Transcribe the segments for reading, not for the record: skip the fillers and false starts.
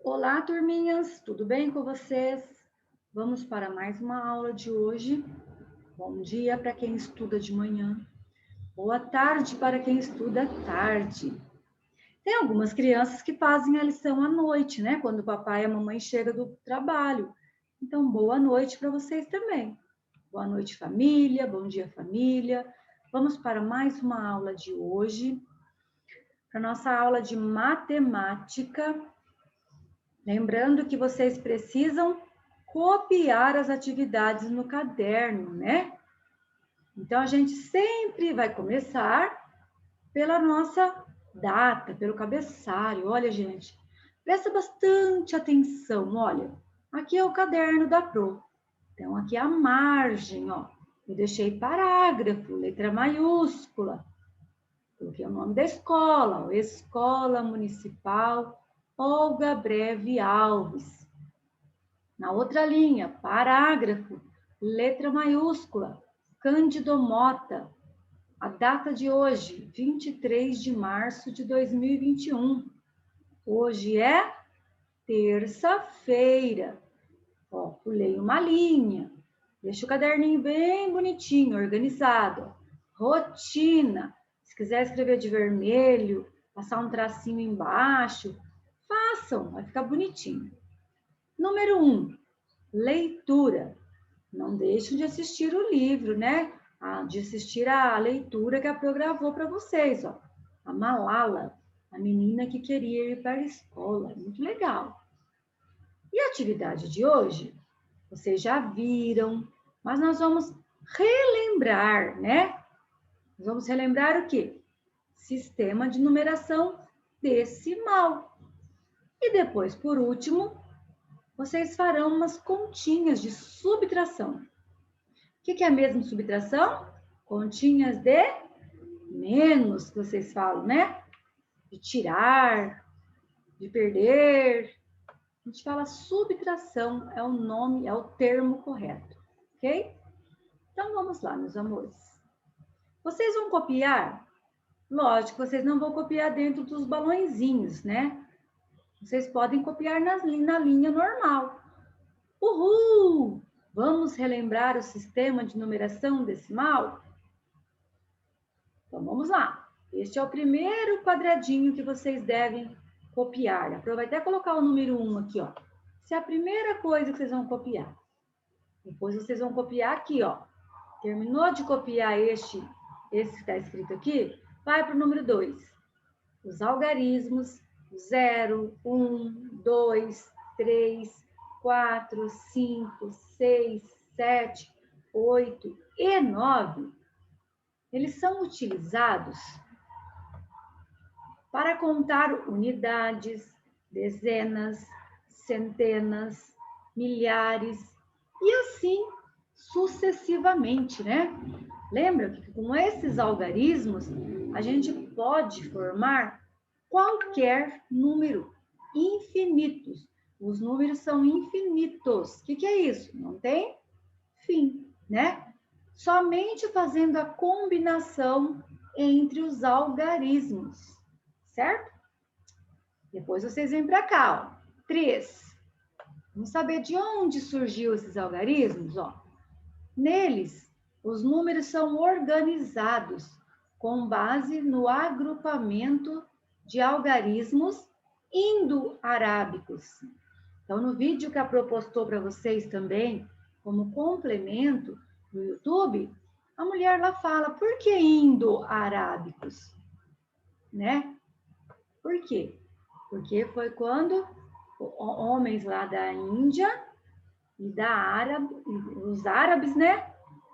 Olá, turminhas, tudo bem com vocês? Vamos para mais uma aula de hoje. Bom dia para quem estuda de manhã. Boa tarde para quem estuda à tarde. Tem algumas crianças que fazem a lição à noite, né? Quando o papai e a mamãe chegam do trabalho. Então, boa noite para vocês também. Boa noite, família. Bom dia, família. Vamos para mais uma aula de hoje. Para nossa aula de matemática. Lembrando que vocês precisam copiar as atividades no caderno, né? Então, a gente sempre vai começar pela nossa data, pelo cabeçalho. Olha, gente, presta bastante atenção. Olha, aqui é o caderno da Pro. Então, aqui é a margem, ó. Eu deixei parágrafo, letra maiúscula. Coloquei o nome da escola, ó, Escola Municipal Olga Breve Alves. Na outra linha, parágrafo, letra maiúscula, Cândido Mota. A data de hoje, 23 de março de 2021. Hoje é terça-feira. Ó, pulei uma linha. Deixa o caderninho bem bonitinho, organizado. Rotina. Se quiser escrever de vermelho, passar um tracinho embaixo, façam, vai ficar bonitinho. Número 1, leitura. Não deixem de assistir o livro, né? De assistir a leitura que a Pro gravou para vocês, ó. A Malala, a menina que queria ir para a escola. Muito legal. E a atividade de hoje, vocês já viram, mas nós vamos relembrar, né? Nós vamos relembrar o quê? Sistema de numeração decimal. E depois, por último, vocês farão umas continhas de subtração. O que é mesmo subtração? Continhas de menos, que vocês falam, né? De tirar, de perder. A gente fala subtração, é o nome, é o termo correto, ok? Então vamos lá, meus amores. Vocês vão copiar? Lógico, vocês não vão copiar dentro dos balõezinhos, né? Vocês podem copiar na linha normal. Uhul! Vamos relembrar o sistema de numeração decimal? Então, vamos lá. Este é o primeiro quadradinho que vocês devem copiar. Vai até colocar o número 1 aqui, ó. Essa é a primeira coisa que vocês vão copiar. Depois vocês vão copiar aqui, ó. Terminou de copiar esse que está escrito aqui, vai para o número 2. Os algarismos 0, 1, 2, 3, 4, 5, 6, 7, 8 e 9, eles são utilizados para contar unidades, dezenas, centenas, milhares e assim sucessivamente, né? Lembra que com esses algarismos a gente pode formar qualquer número, infinitos. Os números são infinitos. O que é isso? Não tem fim, né? Somente fazendo a combinação entre os algarismos, certo? Depois vocês vêm para cá, ó. 3. Vamos saber de onde surgiu esses algarismos, ó. Neles, os números são organizados com base no agrupamento de algarismos indo-arábicos. Então, no vídeo que a Pro postou para vocês também, como complemento no YouTube, a mulher lá fala, por que indo-arábicos? Né? Por quê? Porque foi quando homens lá da Índia e os árabes, né?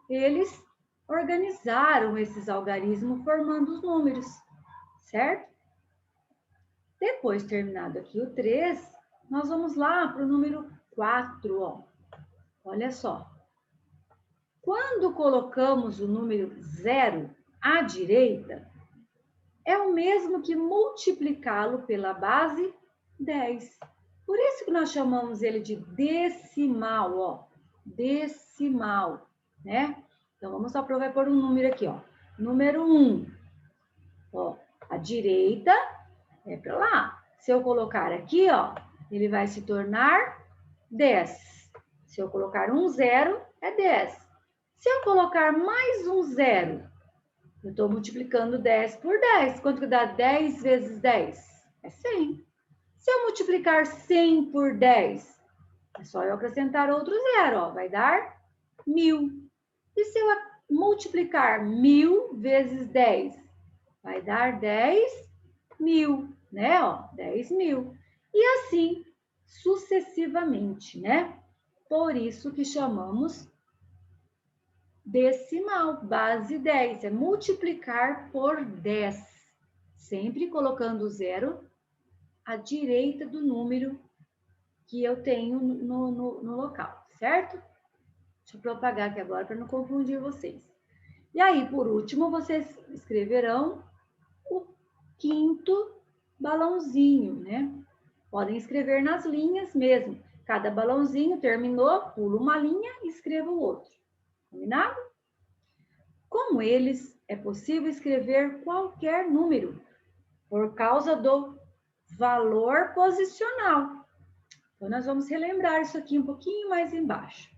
Eles organizaram esses algarismos formando os números, certo? Depois, terminado aqui o 3, nós vamos lá para o número 4, ó. Olha só. Quando colocamos o número 0 à direita, é o mesmo que multiplicá-lo pela base 10. Por isso que nós chamamos ele de decimal, ó. Decimal, né? Então, vamos só provar por um número aqui, ó. Número 1. Ó, a direita é para lá. Se eu colocar aqui, ó, ele vai se tornar 10. Se eu colocar um zero, é 10. Se eu colocar mais um zero, eu estou multiplicando 10 por 10. Quanto que dá 10 vezes 10? É 100. Se eu multiplicar 100 por 10, é só eu acrescentar outro zero, ó, vai dar 1000. E se eu multiplicar 1000 vezes 10, vai dar 10.000, né? Ó, 10.000. E assim sucessivamente, né? Por isso que chamamos decimal, base 10, é multiplicar por 10, sempre colocando o zero à direita do número que eu tenho no local, certo? Deixa eu propagar aqui agora para não confundir vocês. E aí, por último, vocês escreverão o quinto balãozinho, né? Podem escrever nas linhas mesmo. Cada balãozinho terminou, pula uma linha e escreva o outro. Combinado? Com eles, é possível escrever qualquer número, por causa do valor posicional. Então, nós vamos relembrar isso aqui um pouquinho mais embaixo.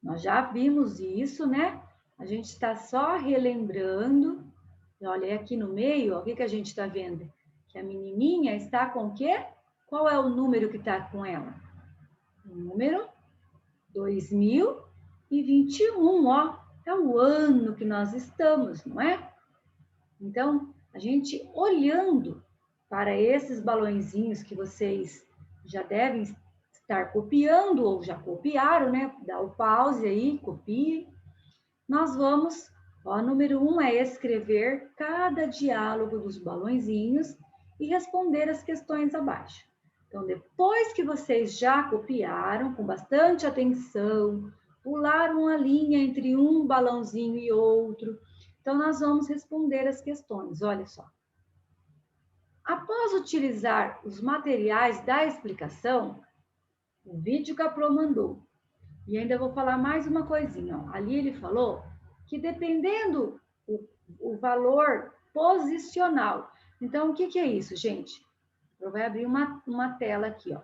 Nós já vimos isso, né? A gente está só relembrando. Olha, aqui no meio, ó, o que a gente está vendo? Que a menininha está com o quê? Qual é o número que está com ela? O número 2021, ó. É o ano que nós estamos, não é? Então, a gente olhando para esses balõezinhos que vocês já devem estar copiando ou já copiaram, né? Dá o pause aí, copie. Nós vamos, ó, número 1 é escrever cada diálogo dos balõezinhos e responder as questões abaixo. Então, depois que vocês já copiaram, com bastante atenção, pularam a linha entre um balãozinho e outro, então nós vamos responder as questões, olha só. Após utilizar os materiais da explicação, o vídeo que a Pro mandou, e ainda vou falar mais uma coisinha, ó. Ali ele falou que dependendo o valor posicional. Então, o que é isso, gente? Eu vou abrir uma tela aqui, ó.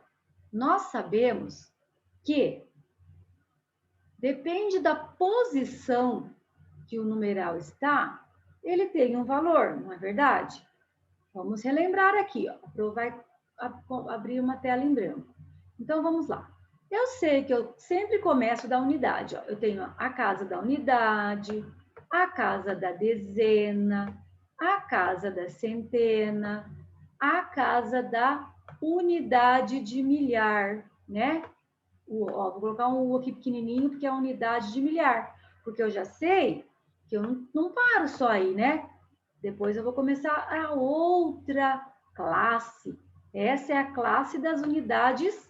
Nós sabemos que depende da posição que o numeral está, ele tem um valor, não é verdade? Vamos relembrar aqui, ó. A Pro vai abrir uma tela em branco. Então, vamos lá. Eu sei que eu sempre começo da unidade, ó. Eu tenho a casa da unidade, a casa da dezena, a casa da centena, a casa da unidade de milhar, né? Ó, vou colocar um U aqui pequenininho, porque é a unidade de milhar. Porque eu já sei que eu não paro só aí, né? Depois eu vou começar a outra classe. Essa é a classe das unidades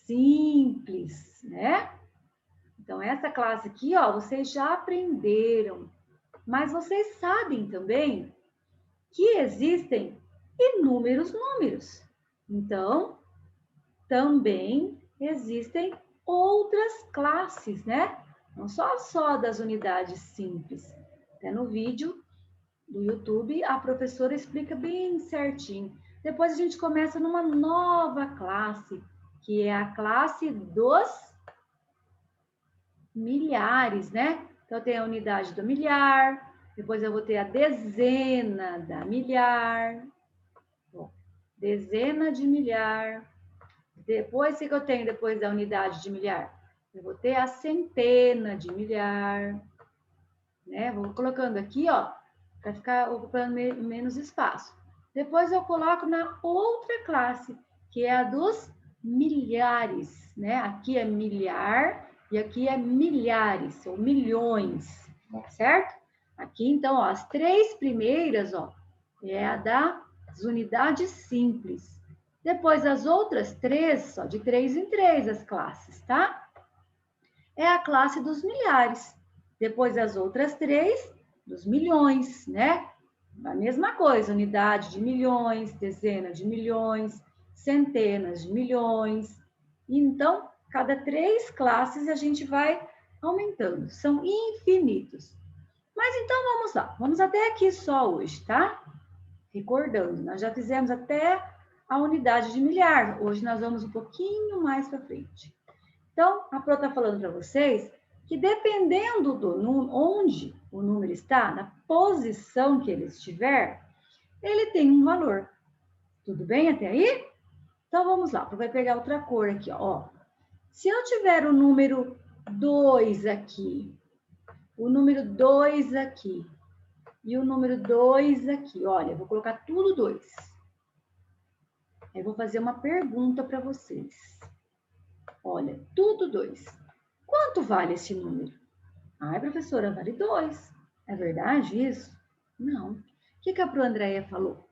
simples, né? Então, essa classe aqui, ó, vocês já aprenderam. Mas vocês sabem também que existem inúmeros números. Então, também existem outras classes, né? Não só das unidades simples. Até no vídeo do YouTube, a professora explica bem certinho. Depois a gente começa numa nova classe, que é a classe dos milhares, né? Então, tem a unidade do milhar, depois eu vou ter a dezena da milhar, bom, dezena de milhar. Depois, o que eu tenho depois da unidade de milhar? Eu vou ter a centena de milhar, né? Vou colocando aqui, ó, para ficar ocupando menos espaço. Depois eu coloco na outra classe, que é a dos milhares, né? Aqui é milhar e aqui é milhares, ou milhões, certo? Aqui, então, ó, as três primeiras, ó, é a das unidades simples. Depois, as outras três, só de 3 em 3 as classes, tá? É a classe dos milhares. Depois, as outras três, dos milhões, né? A mesma coisa, unidade de milhões, dezena de milhões, centenas de milhões. Então, cada 3 classes a gente vai aumentando. São infinitos. Mas então, vamos lá. Vamos até aqui só hoje, tá? Recordando, nós já fizemos até a unidade de milhar. Hoje nós vamos um pouquinho mais para frente. Então, a Pro está falando para vocês que dependendo do número, onde o número está, na posição que ele estiver, ele tem um valor. Tudo bem até aí? Então, vamos lá. Vai pegar outra cor aqui, ó. Se eu tiver o número 2 aqui, o número 2 aqui e o número 2 aqui, olha, eu vou colocar tudo 2. Aí, vou fazer uma pergunta para vocês. Olha, tudo 2. Quanto vale esse número? Ai, professora, vale 2. É verdade isso? Não. O que a Pro Andréia falou?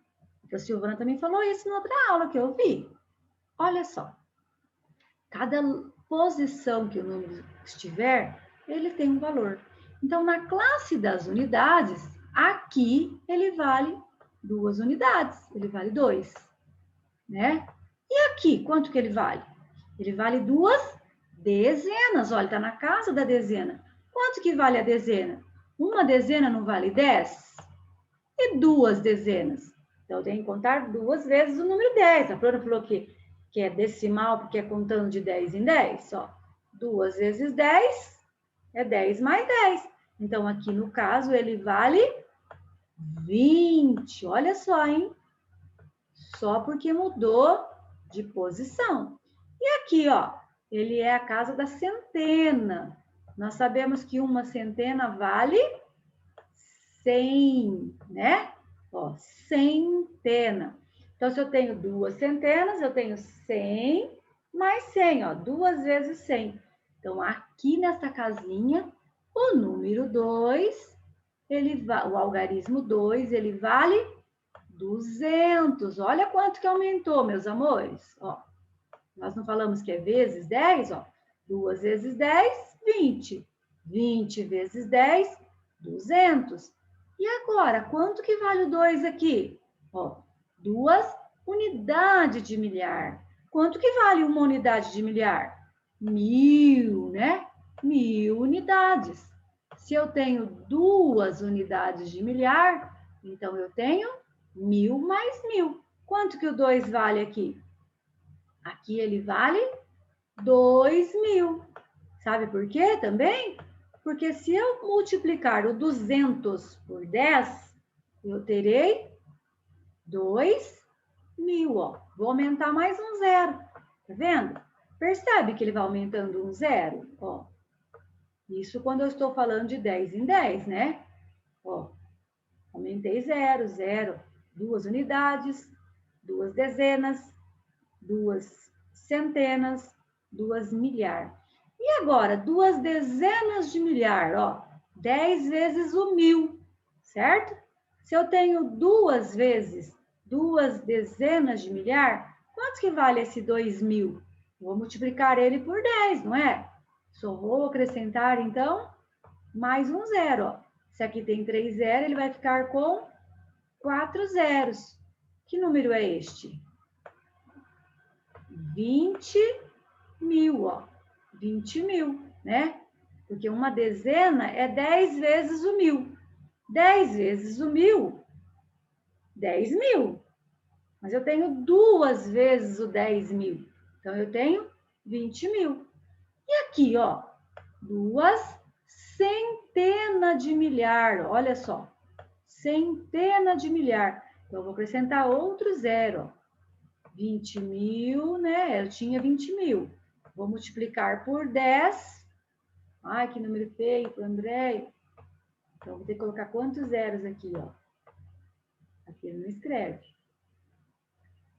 A Silvana também falou isso na outra aula que eu vi. Olha só. Cada posição que o número estiver, ele tem um valor. Então, na classe das unidades, aqui ele vale 2 unidades. Ele vale 2. Né? E aqui, quanto que ele vale? Ele vale 2 dezenas. Olha, está na casa da dezena. Quanto que vale a dezena? Uma dezena não vale 10? E 2 dezenas? Então, eu tenho que contar 2 vezes o número 10. A Flora falou que é decimal, porque é contando de 10 em 10. Ó, 2 vezes 10 é 10 mais 10. Então, aqui no caso, ele vale 20. Olha só, hein? Só porque mudou de posição. E aqui, ó, ele é a casa da centena. Nós sabemos que uma centena vale 100, né? Ó, centena. Então, se eu tenho 2 centenas, eu tenho 100 mais 100, ó, 2 vezes 100. Então, aqui nessa casinha, o número 2, o algarismo 2, ele vale 200. Olha quanto que aumentou, meus amores. Ó, nós não falamos que é vezes 10, ó. 2 vezes 10, 20. 20 vezes 10, 200. E agora, quanto que vale o 2 aqui? Ó, 2 unidades de milhar. Quanto que vale uma unidade de milhar? 1000, né? 1000 unidades. Se eu tenho 2 unidades de milhar, então eu tenho 1000 mais 1000. Quanto que o 2 vale aqui? Aqui ele vale 2000. Sabe por quê também? Porque se eu multiplicar o 200 por 10, eu terei 2000, ó. Vou aumentar mais um zero, tá vendo? Percebe que ele vai aumentando um zero, ó. Isso quando eu estou falando de 10 em 10, né? Ó, aumentei zero, zero, 2 unidades, 2 dezenas, 2 centenas, 2 milhar. E agora, 2 dezenas de milhar, ó, 10 vezes o 1000, certo? Se eu tenho 2 vezes 2 dezenas de milhar, quanto que vale esse 2000? Vou multiplicar ele por 10, não é? Só vou acrescentar, então, mais um zero, ó. Se aqui tem 3 zeros, ele vai ficar com 4 zeros. Que número é este? 20.000, ó. 20.000, né? Porque uma dezena é 10 vezes o 1000. 10 vezes o 1000, 10.000. Mas eu tenho 2 vezes o 10.000. Então, eu tenho 20.000. E aqui, ó, 2 centenas de milhar. Olha só, centena de milhar. Então, eu vou acrescentar outro zero, ó. 20.000, né? Eu tinha 20.000. Vou multiplicar por 10. Ai, que número feio para o André. Então, vou ter que colocar quantos zeros aqui, ó? Aqui ele não escreve.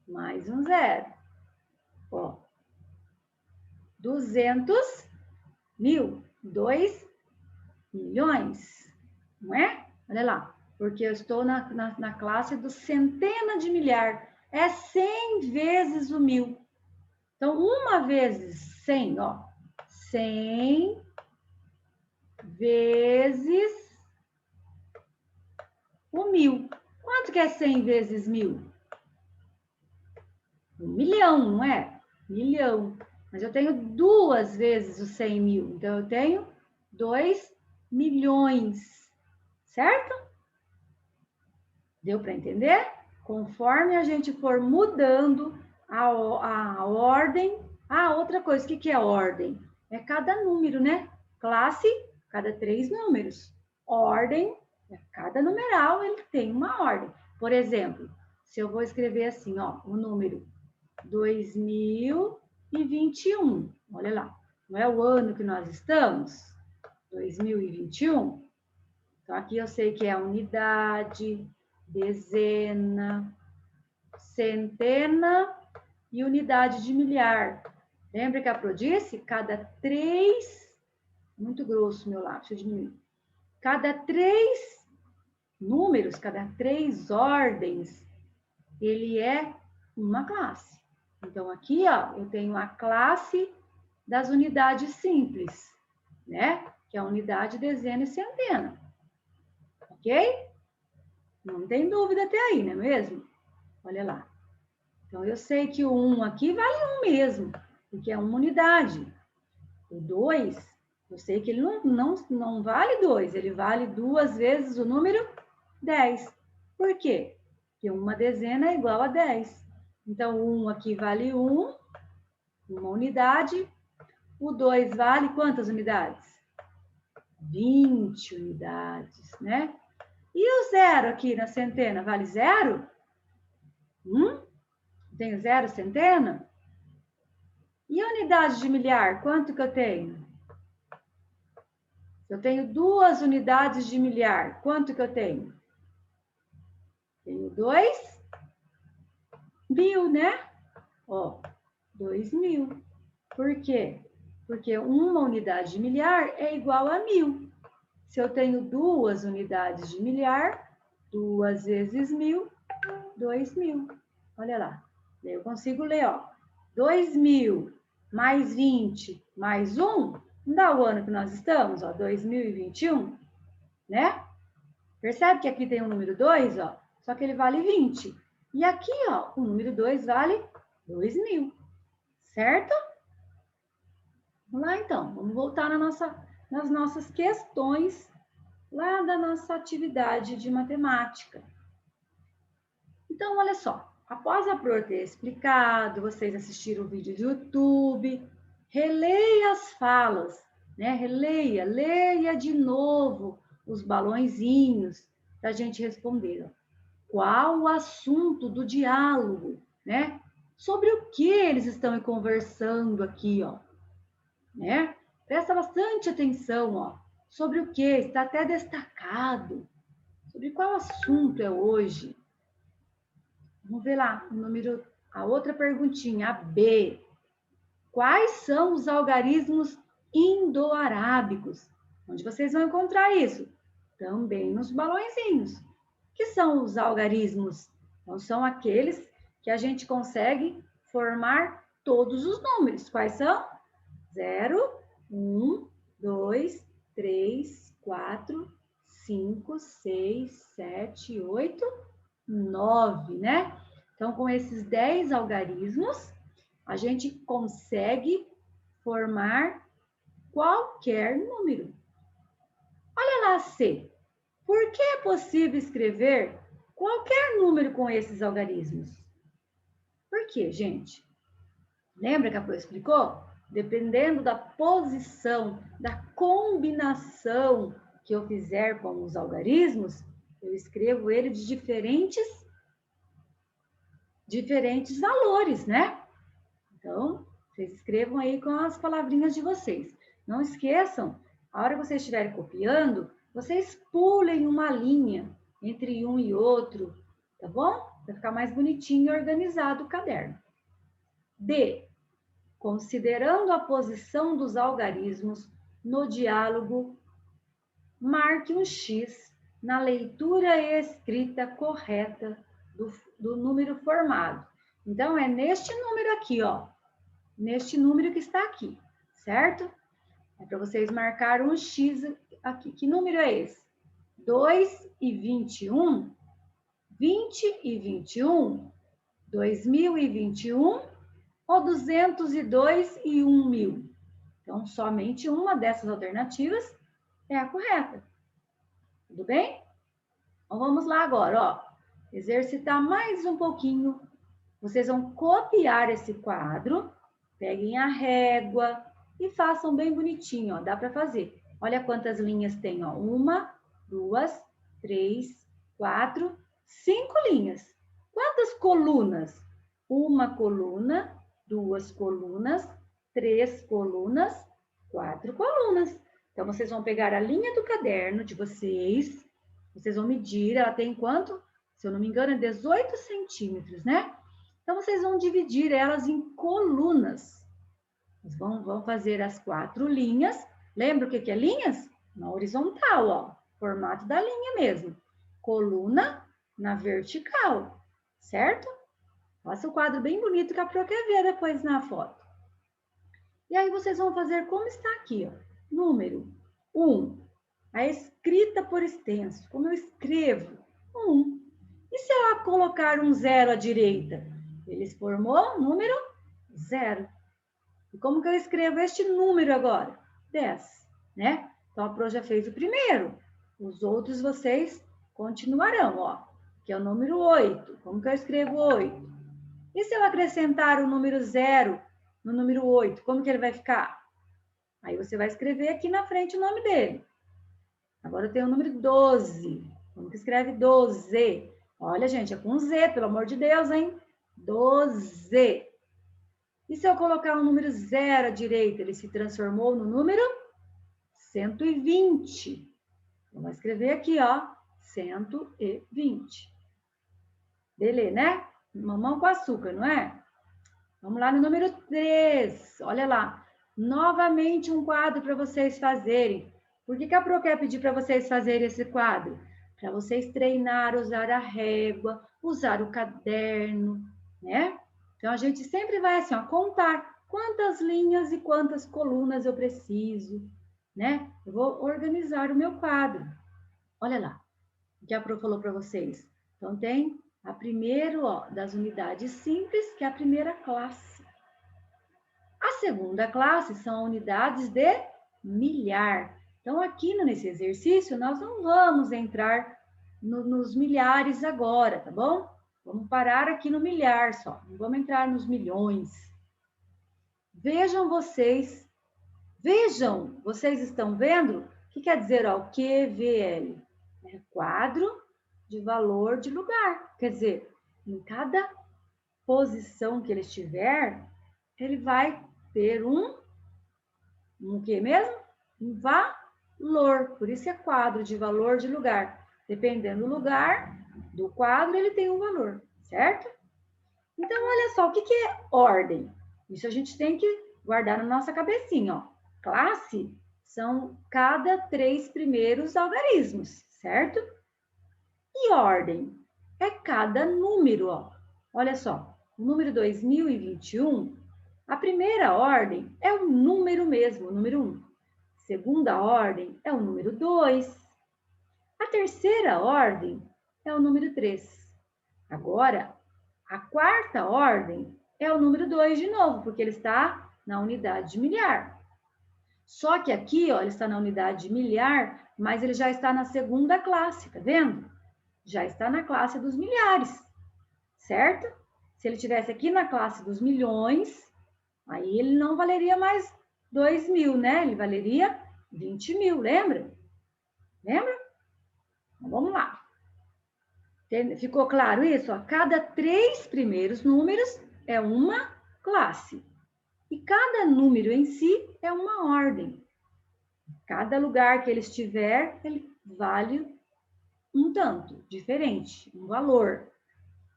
Mais um zero. Ó. 200.000. 2 milhões. Não é? Olha lá. Porque eu estou na classe do centena de milhar. É 100 vezes o 1000. Então, uma vezes 100, ó. 100 vezes o 1000. Quanto que é 100 vezes 1000? 1 milhão, não é? Milhão. Mas eu tenho 2 vezes o 100.000. Então, eu tenho 2 milhões. Certo? Deu para entender? conforme a gente for mudando a ordem... Ah, outra coisa, o que é ordem? É cada número, né? Classe, cada 3 números. Ordem, cada numeral ele tem uma ordem. Por exemplo, se eu vou escrever assim, ó, o número 2021. Olha lá, não é o ano que nós estamos? 2021. Então, aqui eu sei que é unidade, dezena, centena e unidade de milhar. Lembra que a Pro disse? Cada 3... Muito grosso meu lápis, deixa eu diminuir. Cada 3 números, cada 3 ordens, ele é uma classe. Então, aqui, ó, eu tenho a classe das unidades simples, né? Que é a unidade, dezena e centena. Ok? Não tem dúvida até aí, não é mesmo? Olha lá. Então, eu sei que o 1 aqui vale 1 mesmo, porque é uma unidade. O 2, eu sei que ele não vale 2, ele vale 2 vezes o número 10. Por quê? Porque uma dezena é igual a 10. Então, o 1 aqui vale 1, uma unidade. O 2 vale quantas unidades? 20 unidades, né? E o 0 aqui na centena, vale 0? Tenho 0 centena? E a unidade de milhar, quanto que eu tenho? Eu tenho 2 unidades de milhar, quanto que eu tenho? Tenho 2.000, né? Ó, 2.000. Por quê? Porque uma unidade de milhar é igual a 1.000. Se eu tenho 2 unidades de milhar, 2 vezes 1.000, 2.000. Olha lá. Eu consigo ler, ó. 2.000 mais 20 mais 1, não dá o ano que nós estamos, ó, 2021, né? Percebe que aqui tem o número 2, ó, só que ele vale 20. E aqui, ó, o número 2 vale 2.000, certo? Vamos lá, então. Vamos voltar nas nossas questões lá da nossa atividade de matemática. Então, olha só. Após a Pro ter explicado, vocês assistiram o vídeo do YouTube, releia as falas, né? Releia, leia de novo os balõezinhos para a gente responder. Qual o assunto do diálogo, né? Sobre o que eles estão conversando aqui, ó, né? Presta bastante atenção, ó, sobre o que está até destacado, sobre qual assunto é hoje. Vamos ver lá, a outra perguntinha, a B. Quais são os algarismos indo-arábicos? Onde vocês vão encontrar isso? Também nos balõezinhos. O que são os algarismos? Então, são aqueles que a gente consegue formar todos os números. Quais são? 0, 1, 2, 3, 4, 5, 6, 7, 8, 9, né? Então, com esses 10 algarismos, a gente consegue formar qualquer número. Olha lá, C. Por que é possível escrever qualquer número com esses algarismos? Por quê, gente? Lembra que a Pro explicou? Dependendo da posição, da combinação que eu fizer com os algarismos, eu escrevo ele de diferentes valores, né? Então, vocês escrevam aí com as palavrinhas de vocês. Não esqueçam, a hora que vocês estiverem copiando, vocês pulem uma linha entre um e outro, tá bom? Para ficar mais bonitinho e organizado o caderno. D. Considerando a posição dos algarismos no diálogo, marque um X na leitura e escrita correta do número formado. Então, é neste número aqui, ó. Neste número que está aqui, certo? É para vocês marcarem um X aqui. Que número é esse? 2 e 21, 20 e 21, 2021 ou 202 e 1.000? Então, somente uma dessas alternativas é a correta. Tudo bem? Então, vamos lá agora, ó. exercitar mais um pouquinho. Vocês vão copiar esse quadro, peguem a régua e façam bem bonitinho, ó. Dá para fazer. Olha quantas linhas tem, ó. 1, 2, 3, 4, 5 linhas. Quantas colunas? 1 coluna, 2 colunas, 3 colunas, 4 colunas. Então, vocês vão pegar a linha do caderno de vocês, vocês vão medir, ela tem quanto? Se eu não me engano, é 18 centímetros, né? Então, vocês vão dividir elas em colunas. Vão fazer as 4 linhas. Lembra o que é linhas? Na horizontal, ó. Formato da linha mesmo. Coluna na vertical, certo? Faça o quadro bem bonito que a Pro quer ver depois na foto. E aí, vocês vão fazer como está aqui, ó. Número 1. A escrita por extenso. Como eu escrevo? 1. E se eu colocar um 0 à direita? Ele se formou número 0. E como que eu escrevo este número agora? 10, né? Então, a Pro já fez o primeiro. Os outros vocês continuarão, ó. Que é o número 8. Como que eu escrevo 8? E se eu acrescentar o número 0 no número 8, como que ele vai ficar? Aí você vai escrever aqui na frente o nome dele. Agora eu tenho o número 12. Como que escreve 12? Olha, gente, é com Z, pelo amor de Deus, hein? 12. E se eu colocar o número 0 à direita, ele se transformou no número 120. Eu vou escrever aqui, ó, 120. Beleza, né? Mamão com açúcar, não é? Vamos lá no número 3. Olha lá. Novamente um quadro para vocês fazerem. Por que a Pro quer pedir para vocês fazerem esse quadro? Para vocês treinar, usar a régua, usar o caderno, né? Então, a gente sempre vai assim, ó, contar quantas linhas e quantas colunas eu preciso, né? Eu vou organizar o meu quadro. Olha lá, o que a Pro falou para vocês. Então, tem a primeira, ó, das unidades simples, que é a primeira classe. A segunda classe são unidades de milhar. Então, aqui nesse exercício, nós não vamos entrar nos milhares agora, tá bom? Vamos parar aqui no milhar só, não vamos entrar nos milhões. Vejam, vocês estão vendo? O que quer dizer, ó, o QVL? É quadro de valor de lugar. Quer dizer, em cada posição que ele estiver, ele vai ter um quê mesmo? Um valor. Por isso é quadro de valor de lugar. Dependendo do lugar do quadro, ele tem um valor, certo? Então, olha só, o que é ordem? Isso a gente tem que guardar na nossa cabecinha, ó. Classe são cada 3 primeiros algarismos, certo? E ordem é cada número, ó. Olha só, o número 2021, a primeira ordem é o número mesmo, o número 1. Segunda ordem é o número 2. A terceira ordem é o número 3. Agora, a quarta ordem é o número 2 de novo, porque ele está na unidade de milhar. Só que aqui, ó, ele está na unidade de milhar, mas ele já está na segunda classe, tá vendo? Já está na classe dos milhares, certo? Se ele tivesse aqui na classe dos milhões, aí ele não valeria mais 2.000, né? Ele valeria 20.000, lembra? Lembra? Então, vamos lá. Ficou claro isso? Ó, cada 3 primeiros números é uma classe. E cada número em si é uma ordem. Cada lugar que ele estiver, ele vale um tanto, diferente, um valor.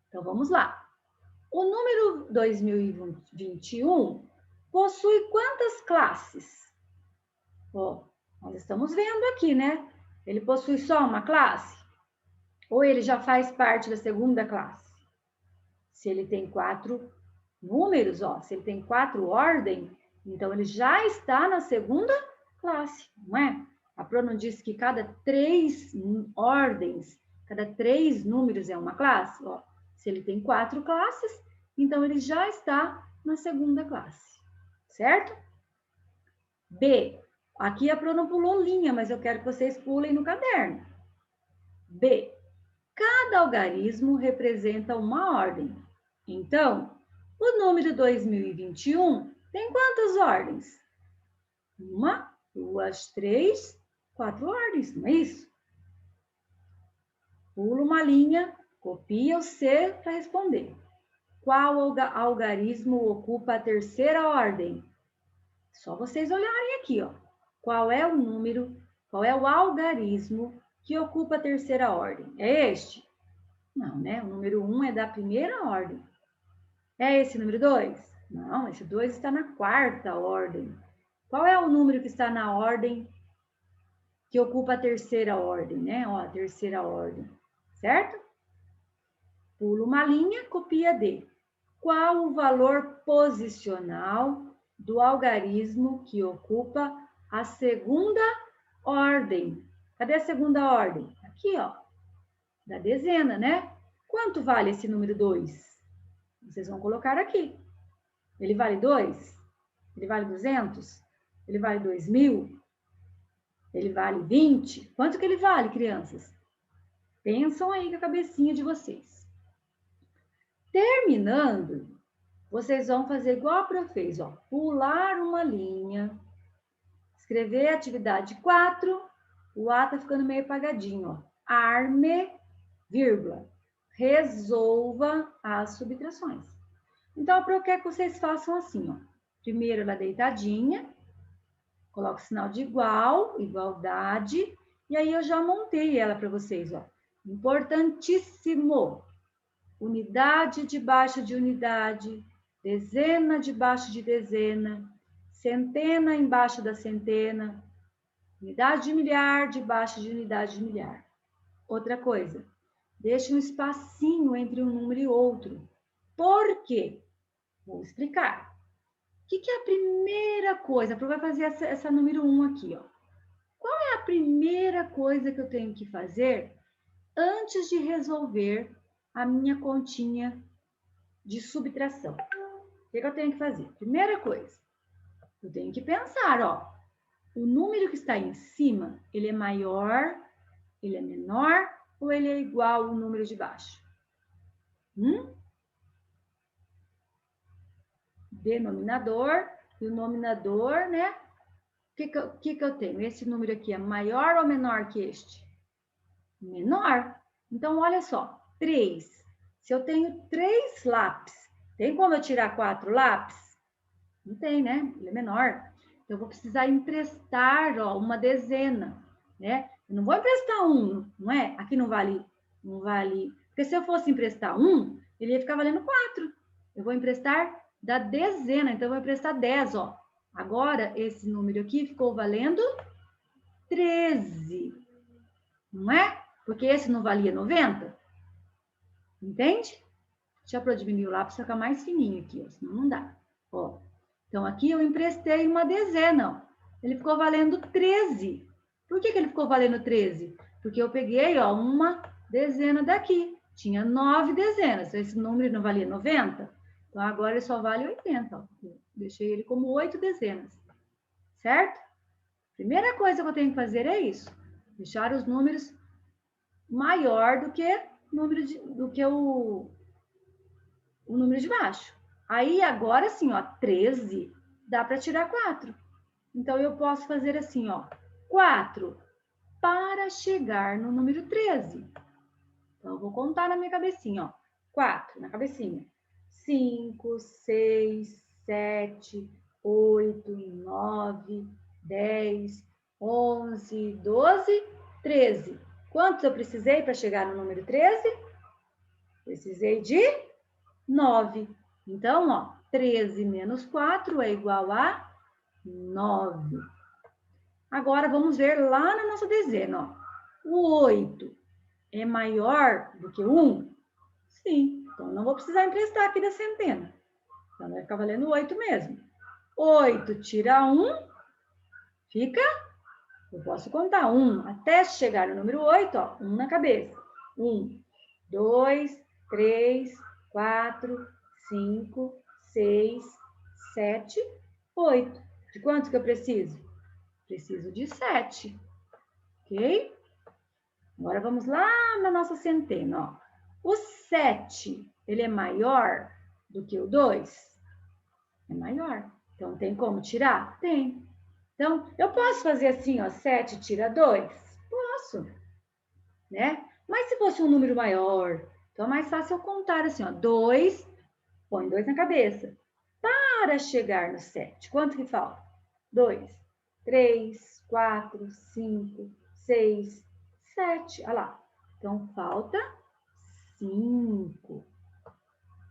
Então, vamos lá. O número 2021 possui quantas classes? Ó, nós estamos vendo aqui, né? Ele possui só uma classe? Ou ele já faz parte da segunda classe? Se ele tem 4 números, ó, se ele tem 4 ordens, então ele já está na segunda classe, não é? A Pro não disse que cada 3 ordens, cada 3 números é uma classe? Ó, se ele tem 4 classes, então ele já está na segunda classe, certo? B. Aqui a Pro não pulou linha, mas eu quero que vocês pulem no caderno. B. Cada algarismo representa uma ordem. Então, o número 2021 tem quantas ordens? 1, 2, 3, 4 ordens, não é isso? Pula uma linha, copia o C para responder. Qual algarismo ocupa a terceira ordem? Só vocês olharem aqui, ó. Qual é o número, qual é o algarismo que ocupa a terceira ordem? É este? Não, né? O número 1 é da primeira ordem. É esse número 2? Não, esse 2 está na quarta ordem. Qual é o número que está na ordem que ocupa a terceira ordem, né? Ó, a terceira ordem, certo? Pula uma linha, copia D. Qual o valor posicional do algarismo que ocupa a segunda ordem? Cadê a segunda ordem? Aqui, ó, da dezena, né? Quanto vale esse número 2? Vocês vão colocar aqui. Ele vale 2? Ele vale 200? Ele vale 2.000? Ele vale 20? Quanto que ele vale, crianças? Pensam aí com a cabecinha de vocês. Terminando, vocês vão fazer igual a Prof fez, ó. Pular uma linha, escrever a atividade 4, o A tá ficando meio apagadinho, ó. Arme, vírgula, resolva as subtrações. Então, a Pro quer que vocês façam assim, ó. Primeiro ela deitadinha, coloca o sinal de igual, igualdade, e aí eu já montei ela para vocês, ó. Importantíssimo! Unidade debaixo de unidade, dezena debaixo de dezena, centena embaixo da centena, unidade de milhar debaixo de unidade de milhar. Outra coisa, deixe um espacinho entre um número e outro. Por quê? Vou explicar. O que é a primeira coisa? Vai fazer essa número 1 aqui, ó. Qual é a primeira coisa que eu tenho que fazer antes de resolver a minha continha de subtração? O que eu tenho que fazer? Primeira coisa, eu tenho que pensar, ó. O número que está em cima, ele é maior, ele é menor ou ele é igual ao número de baixo? Denominador e o nominador, né? O que eu tenho? Esse número aqui é maior ou menor que este? Menor. Então, olha só, 3. Se eu tenho 3 lápis, tem como eu tirar 4 lápis? Não tem, né? Ele é menor. Então, eu vou precisar emprestar, ó, uma dezena, né? Eu não vou emprestar um, não é? Aqui não vale. Porque se eu fosse emprestar um, ele ia ficar valendo 4. Eu vou emprestar da dezena, então eu vou emprestar 10, ó. Agora, esse número aqui ficou valendo 13. Não é? Porque esse não valia 90. Entende? Deixa eu diminuir o lápis para ficar mais fininho aqui, ó, senão não dá. Ó. Então, aqui eu emprestei uma dezena, ó. Ele ficou valendo 13. Por que ele ficou valendo 13? Porque eu peguei, ó, uma dezena daqui. Tinha 9 dezenas. Esse número não valia 90. Então, agora ele só vale 80. Ó. Deixei ele como 8 dezenas. Certo? Primeira coisa que eu tenho que fazer é isso. Deixar os números maior do que o número de baixo. Aí, agora sim, ó, 13 dá para tirar 4. Então, eu posso fazer assim, ó, 4 para chegar no número 13. Então, eu vou contar na minha cabecinha, ó, 4 na cabecinha. 5, 6, 7, 8, 9, 10, 11, 12, 13. Quantos eu precisei para chegar no número 13? Precisei de 9. Então, ó, 13 menos 4 é igual a 9. Agora, vamos ver lá na nossa dezena, ó. O 8 é maior do que 1? Sim. Então, não vou precisar emprestar aqui da centena. Então, vai ficar valendo 8 mesmo. 8 tira 1, fica... Eu posso contar 1 até chegar no número 8, ó, 1 na cabeça. 1, 2, 3, 4, 5, 6, 7, 8. De quantos que eu preciso? Preciso de 7. Ok? Agora vamos lá na nossa centena, ó. O 7, ele é maior do que o 2? É maior. Então, tem como tirar? Tem. Então, eu posso fazer assim, ó, 7 tira 2? Posso, né? Mas se fosse um número maior, então é mais fácil eu contar assim, ó, 2, põe 2 na cabeça. Para chegar no 7, quanto que falta? 2, 3, 4, 5, 6, 7. Olha lá. Então, falta 5.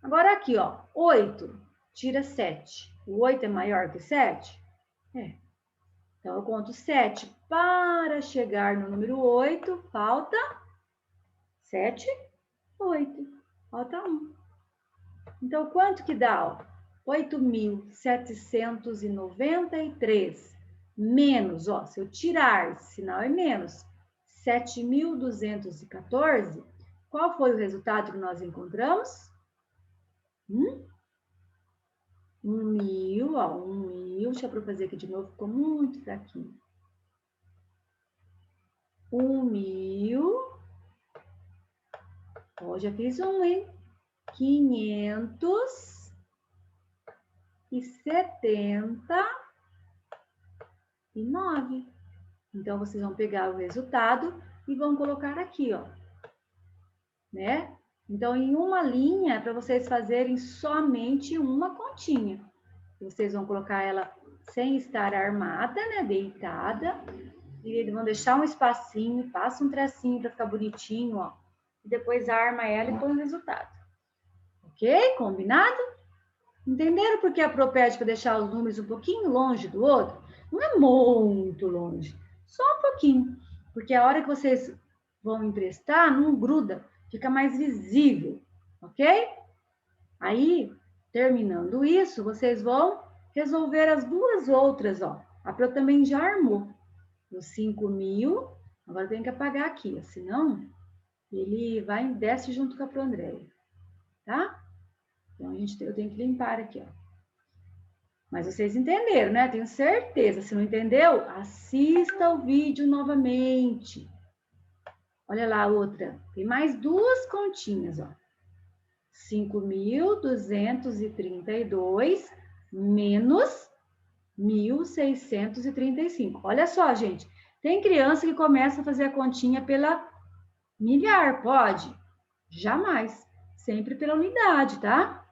Agora aqui, ó, 8 tira 7. O 8 é maior que 7? É. Então, eu conto 7. Para chegar no número 8, falta 7, 8. Falta 1. Então, quanto que dá? 8.793 menos, ó, se eu tirar, esse sinal é menos, 7.214, qual foi o resultado que nós encontramos? 1.000, ó, 1.000, deixa eu fazer aqui de novo, ficou muito fraquinho. 1.000, ó, já fiz um, hein? 579. Então, vocês vão pegar o resultado e vão colocar aqui, ó, né? Então, em uma linha, para vocês fazerem somente uma continha. Vocês vão colocar ela sem estar armada, né? Deitada. E vão deixar um espacinho, passa um tracinho para ficar bonitinho, ó. E depois arma ela e põe o resultado. Ok? Combinado? Entenderam por que a Pro pede para deixar os números um pouquinho longe do outro? Não é muito longe, só um pouquinho. Porque a hora que vocês vão emprestar, não gruda, fica mais visível, ok? Aí, terminando isso, vocês vão resolver as duas outras, ó. A Pro também já armou os 5.000. Agora tem que apagar aqui, ó, senão ele vai e desce junto com a Pro Andréia, tá? Então, eu tenho que limpar aqui, ó. Mas vocês entenderam, né? Tenho certeza. Se não entendeu, assista o vídeo novamente. Olha lá a outra. Tem mais duas continhas, ó. 5.232 menos 1.635. Olha só, gente. Tem criança que começa a fazer a continha pela milhar, pode? Jamais. Sempre pela unidade, tá?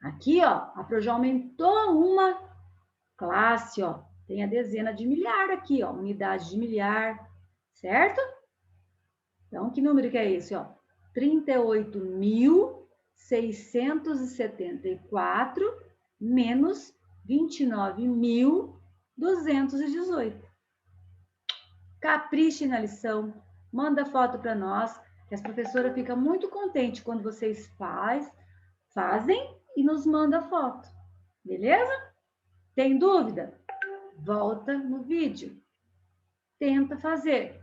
Aqui, ó, a Pro já aumentou uma classe, ó. Tem a dezena de milhar aqui, ó. Unidade de milhar, certo? Então, que número que é esse, ó? 38.674 menos 29.218. Capriche na lição, manda foto para nós, que as professoras ficam muito contentes quando vocês fazem e nos manda foto. Beleza? Tem dúvida? Volta no vídeo. Tenta fazer.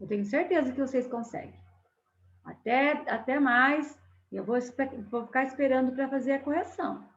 Eu tenho certeza que vocês conseguem. Até mais. Eu vou ficar esperando para fazer a correção.